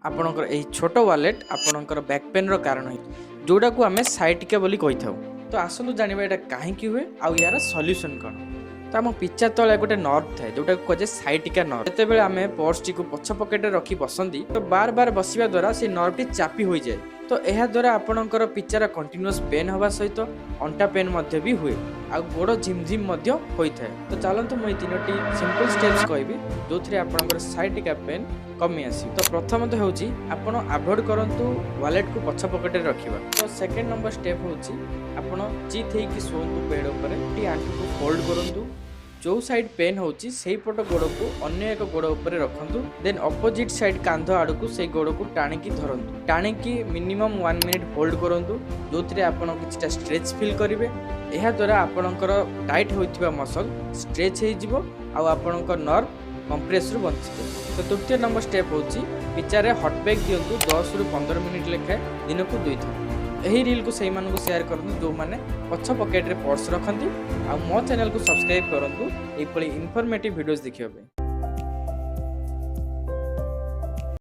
आपणकर एही छोट वालेट आपणकर बैक पेन रो कारण है जोड़ा को आमे साइटिका बोली कहि थाउ। तो आसलु जानिबा एटा काहे की हुए आ यार सॉल्यूशन कोन। तो आम पिचा तले गोटे नर्व थाए जोटा कहे साइटिका नर्व। जेतेबेले आमे पर्स टी को पछ पकेट रखी बसंती तो बार बार बसिबा द्वारा से नर्व टी चापी होई जाए। तो यह द्वारा आपणकर पिचार कंटिन्यूअस पेन हवा सहित अंटा पेन मध्य भी हुए आ गोड़ झिमझिम मध्य होइथाय। तो चलंतु मुई तीनोटी सिंपल स्टेप्स कहबी जो थरे आपणकर साइटिका पेन कमी आसी। तो प्रथम तो होची आपण अवॉइड करंतु वॉलेट को पछ पकेट रखिबा। तो सेकंड नंबर स्टेप होची आपण चित हेकी सोंतु बेड ऊपर टी आंखु को फोल्ड करंतु। जो साइड पेन होची सेही पट गोड़ को अन्य एक गोड़ ऊपर रखंतु। देन अपोजिट साइड कांध आड़ को से गोड़ को टाणिकी धरंतु। टाणिकी मिनिमम 1 मिनिट होल्ड करंतु जोथिरे आपण किछटा स्ट्रेच फील करिवे। एहा द्वारा आपणकर टाइट होइथिबा मसल स्ट्रेच हे जिवो आ आपणकर नर्व कंप्रेस रु बंचिबो। तो तृतीय नंबर स्टेप होची पिचारे हॉट पैक दियंतु 10 रु 15 मिनिट लेखा दिन को 2 थर। यही रील को सही मानक शेयर करंतु जो माने पछ पॉकेट रे पर्स रखंती। आ मो चैनल को सब्सक्राइब करंतु एपली इन्फॉर्मेटिव वीडियोस देखिबे।